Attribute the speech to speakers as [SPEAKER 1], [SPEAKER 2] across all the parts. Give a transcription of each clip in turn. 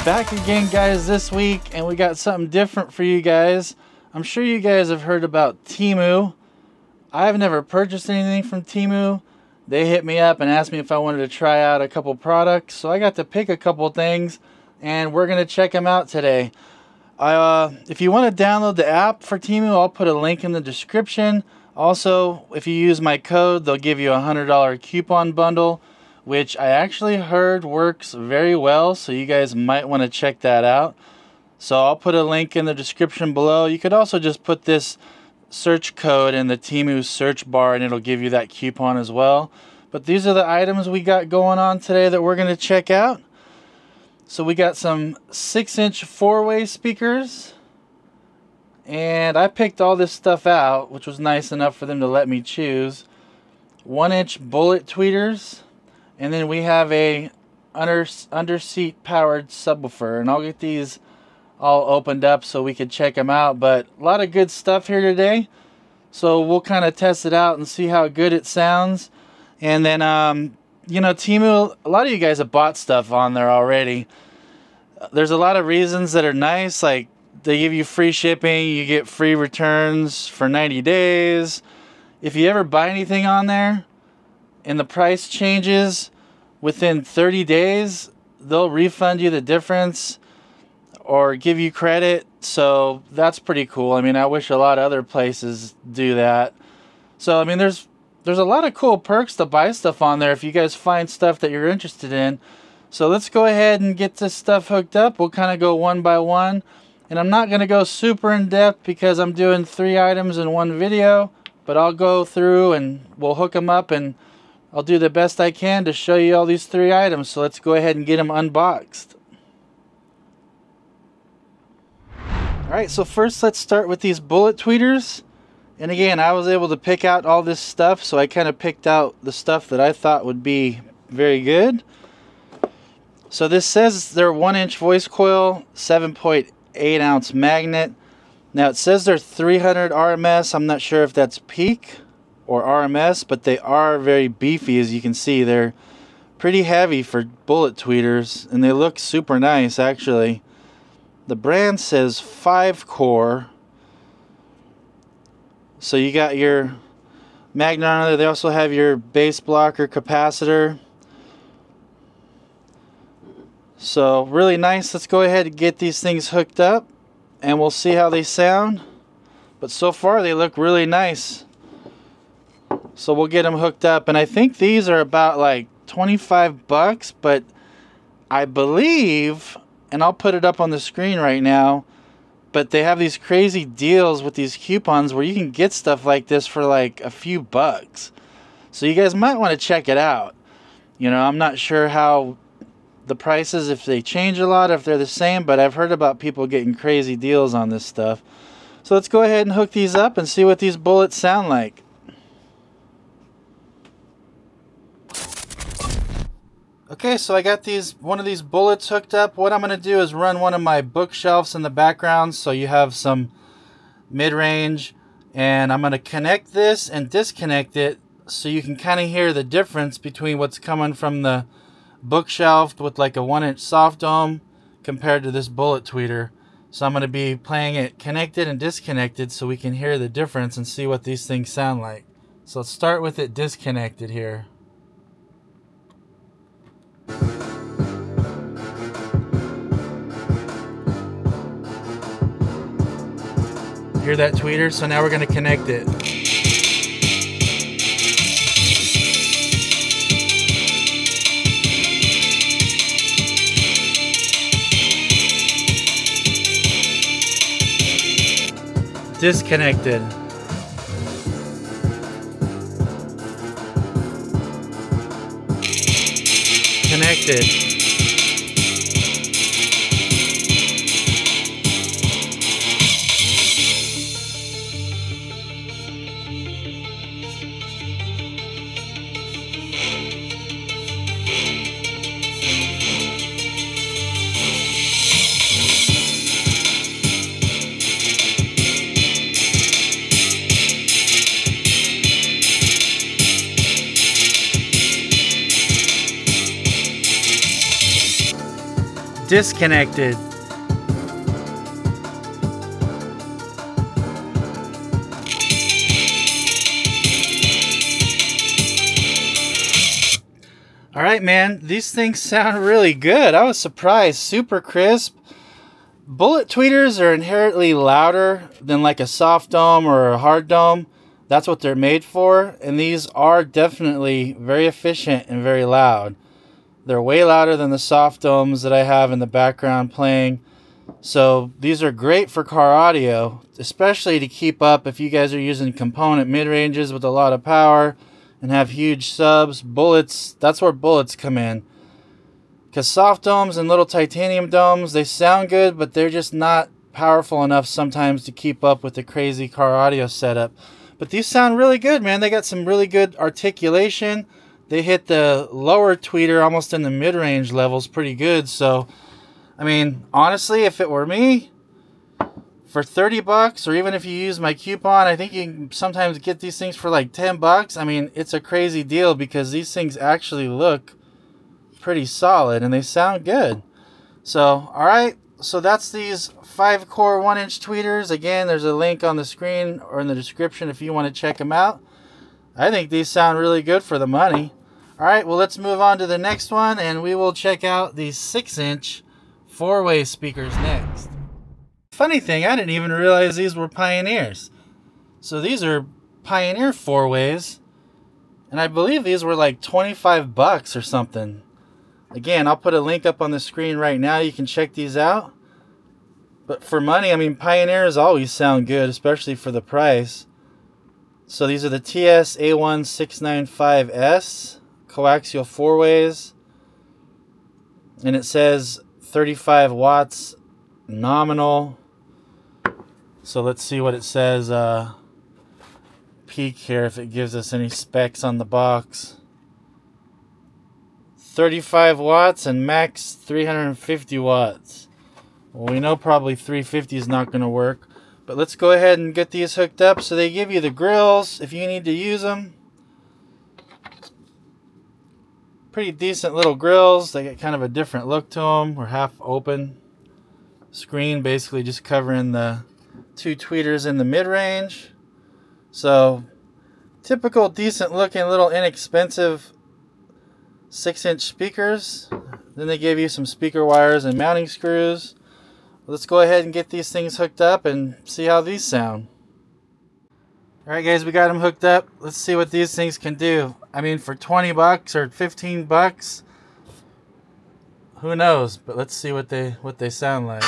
[SPEAKER 1] Back again, guys, this week, and we got something different for you guys. I'm sure you guys have heard about Temu. I've never purchased anything from Temu. They hit me up and asked me if I wanted to try out a couple products, so I got to pick a couple things, and we're going to check them out today. If you want to download the app for Temu, I'll put a link in the description. Also, if you use my code, they'll give you a $100 coupon bundle, which I actually heard works very well, so you guys might want to check that out. So I'll put a link in the description below. You could also just put this search code in the Temu search bar and it'll give you that coupon as well. But these are the items we got going on today that we're going to check out. So we got some 6-inch 4-way speakers. And I picked all this stuff out, which was nice enough for them to let me choose. 1-inch bullet tweeters. And then we have a under-seat powered subwoofer. And I'll get these all opened up so we could check them out. But a lot of good stuff here today. So we'll kind of test it out and see how good it sounds. And then, you know, Temu, a lot of you guys have bought stuff on there already. There's a lot of reasons that are nice. Like, they give you free shipping. You get free returns for 90 days. If you ever buy anything on there and the price changes within 30 days, they'll refund you the difference or give you credit. So that's pretty cool. I mean, I wish a lot of other places do that. So I mean, there's a lot of cool perks to buy stuff on there if you guys find stuff that you're interested in. So let's go ahead and get this stuff hooked up. We'll kind of go one by one, and I'm not going to go super in depth because I'm doing 3 items in one video, but I'll go through and we'll hook them up and I'll do the best I can to show you all these 3 items. So let's go ahead and get them unboxed. Alright, so first let's start with these bullet tweeters. And again, I was able to pick out all this stuff, so I kind of picked out the stuff that I thought would be very good. So this says they're 1-inch voice coil, 7.8 ounce magnet. Now it says they're 300 RMS. I'm not sure if that's peak or RMS, but they are very beefy. As you can see, they're pretty heavy for bullet tweeters, and they look super nice actually. The brand says 5-core. So you got your magnet on there. They also have your bass blocker capacitor. So really nice. Let's go ahead and get these things hooked up and we'll see how they sound. But so far they look really nice. So we'll get them hooked up, and I think these are about like 25 bucks, but I believe, and I'll put it up on the screen right now, but they have these crazy deals with these coupons where you can get stuff like this for like a few bucks. So you guys might want to check it out. You know, I'm not sure how the prices, if they change a lot, if they're the same, but I've heard about people getting crazy deals on this stuff. So let's go ahead and hook these up and see what these bullets sound like. Okay, so I got one of these bullets hooked up. What I'm going to do is run one of my bookshelves in the background so you have some mid-range, and I'm going to connect this and disconnect it so you can kind of hear the difference between what's coming from the bookshelf with like a 1-inch soft dome compared to this bullet tweeter. So I'm going to be playing it connected and disconnected so we can hear the difference and see what these things sound like. So let's start with it disconnected here. Hear that tweeter? So now we're going to connect it. Disconnected. Connected. disconnected. All right, man, these things sound really good. I was surprised. Super crisp. Bullet tweeters are inherently louder than like a soft dome or a hard dome. That's what they're made for. And these are definitely very efficient and very loud. They're way louder than the soft domes that I have in the background playing. So these are great for car audio, especially to keep up if you guys are using component mid-ranges with a lot of power and have huge subs. Bullets, that's where bullets come in. Because soft domes and little titanium domes, they sound good, but they're just not powerful enough sometimes to keep up with the crazy car audio setup. But these sound really good, man. They got some really good articulation. They hit the lower tweeter almost in the mid-range levels pretty good. So, I mean, honestly, if it were me, for 30 bucks, or even if you use my coupon, I think you can sometimes get these things for like 10 bucks. I mean, it's a crazy deal because these things actually look pretty solid and they sound good. So, all right. So that's these 5-core 1-inch tweeters. Again, there's a link on the screen or in the description if you want to check them out. I think these sound really good for the money. All right, well, let's move on to the next one, and we will check out these 6-inch 4-way speakers next. Funny thing, I didn't even realize these were Pioneers. So these are Pioneer 4-ways, and I believe these were like 25 bucks or something. Again, I'll put a link up on the screen right now. You can check these out. But for money, I mean, Pioneers always sound good, especially for the price. So these are the TS A1695S coaxial 4-ways. And it says 35 watts nominal. So let's see what it says peak here, if it gives us any specs on the box. 35 watts and max 350 watts. Well, we know probably 350 is not going to work. But let's go ahead and get these hooked up. So they give you the grills if you need to use them. Pretty decent little grills. They get kind of a different look to them. We're half open. Screen basically just covering the 2 tweeters in the mid-range. So typical decent looking little inexpensive 6-inch speakers. Then they give you some speaker wires and mounting screws. Let's go ahead and get these things hooked up and see how these sound. Alright guys, we got them hooked up. Let's see what these things can do. I mean, for 20 bucks or 15 bucks, who knows? But let's see what they sound like.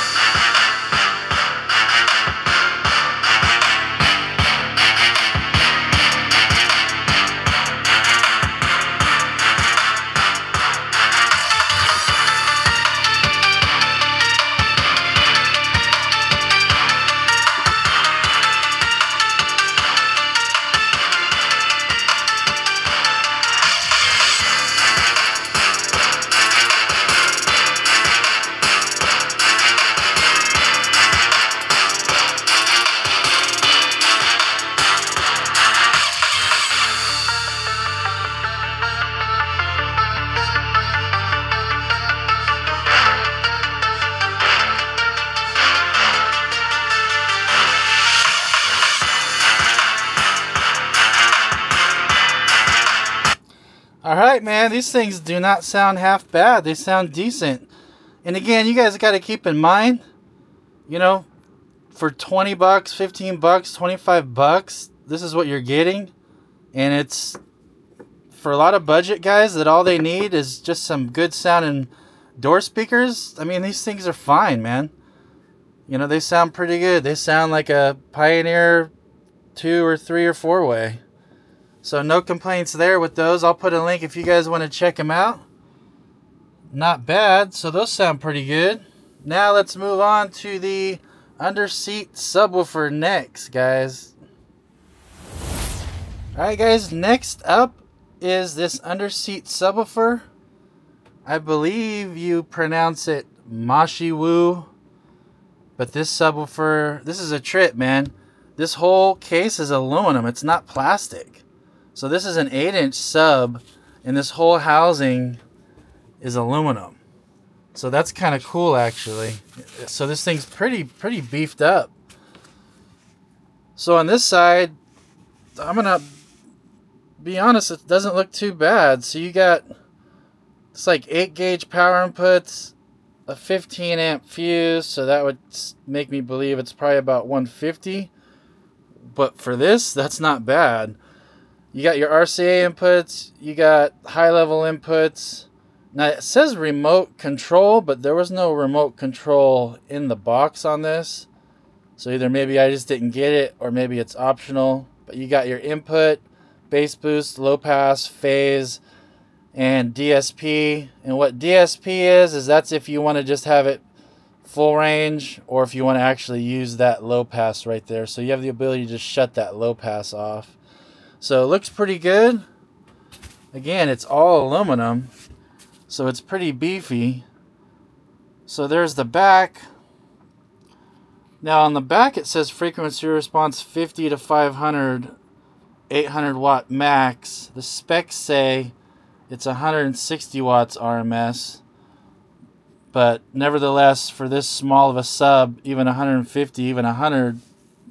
[SPEAKER 1] Alright, man, these things do not sound half bad. They sound decent. And again, you guys got to keep in mind, you know, for 20 bucks, 15 bucks, 25 bucks, this is what you're getting. And it's for a lot of budget guys that all they need is just some good sounding door speakers. I mean, these things are fine, man. You know, they sound pretty good. They sound like a Pioneer 2 or 3 or 4-way. So no complaints there with those. I'll put a link if you guys want to check them out. Not bad. So those sound pretty good. Now let's move on to the under-seat subwoofer next, guys. Alright guys, next up is this under-seat subwoofer. I believe you pronounce it Mashiwu. But this subwoofer, this is a trip, man. This whole case is aluminum. It's not plastic. So this is an 8-inch sub, and this whole housing is aluminum. So that's kind of cool, actually. So this thing's pretty beefed up. So on this side, I'm gonna be honest, it doesn't look too bad. So you got, it's like 8 gauge power inputs, a 15 amp fuse, so that would make me believe it's probably about 150. But for this, that's not bad. You got your RCA inputs, you got high level inputs. Now it says remote control, but there was no remote control in the box on this. So either maybe I just didn't get it, or maybe it's optional. But you got your input, bass boost, low pass, phase, and DSP. And what DSP is that's if you want to just have it full range, or if you want to actually use that low pass right there. So you have the ability to just shut that low pass off. So it looks pretty good. Again, it's all aluminum, so it's pretty beefy. So there's the back. Now on the back it says frequency response 50 to 500, 800 watt max. The specs say it's 160 watts RMS. But nevertheless, for this small of a sub, even 150, even 100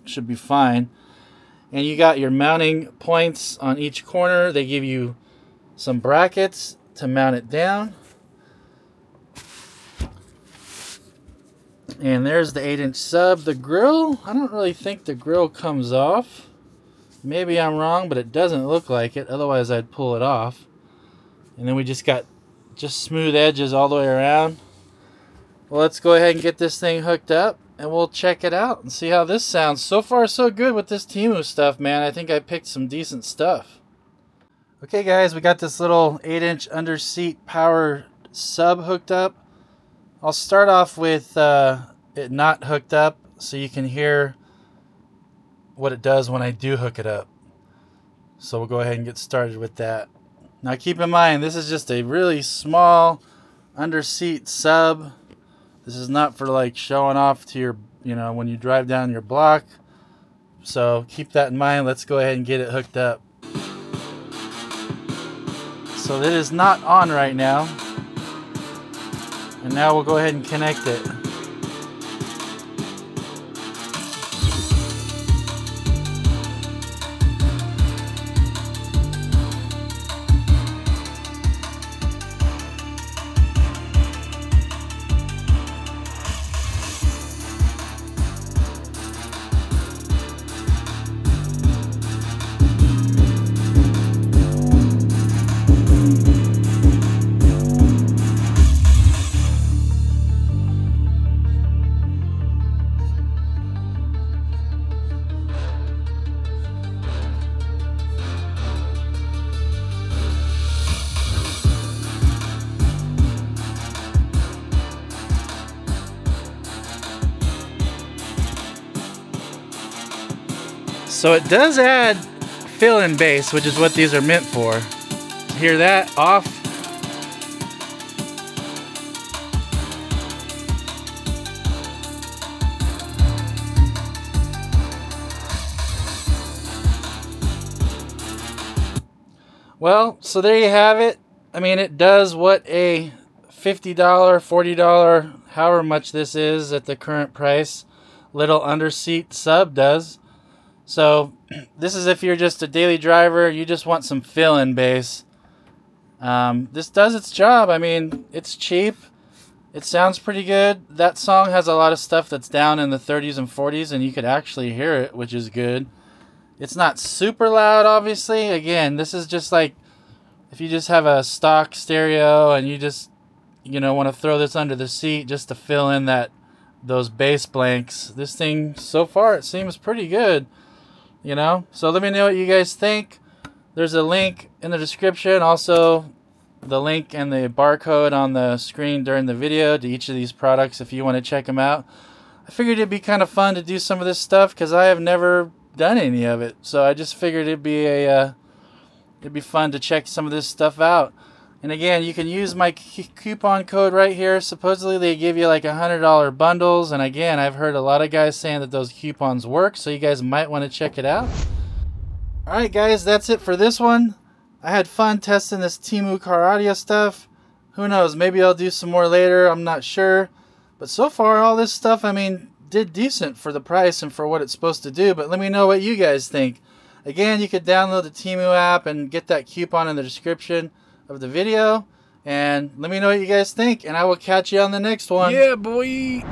[SPEAKER 1] should be fine. And you got your mounting points on each corner. They give you some brackets to mount it down. And there's the 8-inch sub. The grill, I don't really think the grill comes off. Maybe I'm wrong, but it doesn't look like it. Otherwise, I'd pull it off. And then we just got smooth edges all the way around. Well, let's go ahead and get this thing hooked up, and we'll check it out and see how this sounds. So far, so good with this Temu stuff, man. I think I picked some decent stuff. Okay, guys, we got this little 8-inch under-seat power sub hooked up. I'll start off with it not hooked up so you can hear what it does when I do hook it up. So we'll go ahead and get started with that. Now keep in mind, this is just a really small under-seat sub. This is not for like showing off to your, when you drive down your block. So keep that in mind. Let's go ahead and get it hooked up. So it is not on right now. And now we'll go ahead and connect it. So it does add fill-in bass, which is what these are meant for. Hear that? Off. Well, so there you have it. I mean, it does what a $50, $40, however much this is at the current price, little under-seat sub does. So this is if you're just a daily driver, you just want some fill-in bass. This does its job. I mean, it's cheap. It sounds pretty good. That song has a lot of stuff that's down in the 30s and 40s, and you could actually hear it, which is good. It's not super loud, obviously. Again, this is just like if you just have a stock stereo and you just, want to throw this under the seat just to fill in those bass blanks. This thing, so far, it seems pretty good. So let me know what you guys think. There's a link in the description, also the link and the barcode on the screen during the video to each of these products if you want to check them out. I figured it'd be kind of fun to do some of this stuff because I have never done any of it, so I just figured it'd be fun to check some of this stuff out. And again, you can use my coupon code right here. Supposedly they give you like $100 bundles. And again, I've heard a lot of guys saying that those coupons work. So you guys might want to check it out. Alright guys, that's it for this one. I had fun testing this Temu car audio stuff. Who knows? Maybe I'll do some more later. I'm not sure. But so far, all this stuff, I mean, did decent for the price and for what it's supposed to do. But let me know what you guys think. Again, you could download the Temu app and get that coupon in the description of the video. And let me know what you guys think. And I will catch you on the next one.
[SPEAKER 2] Yeah, boy.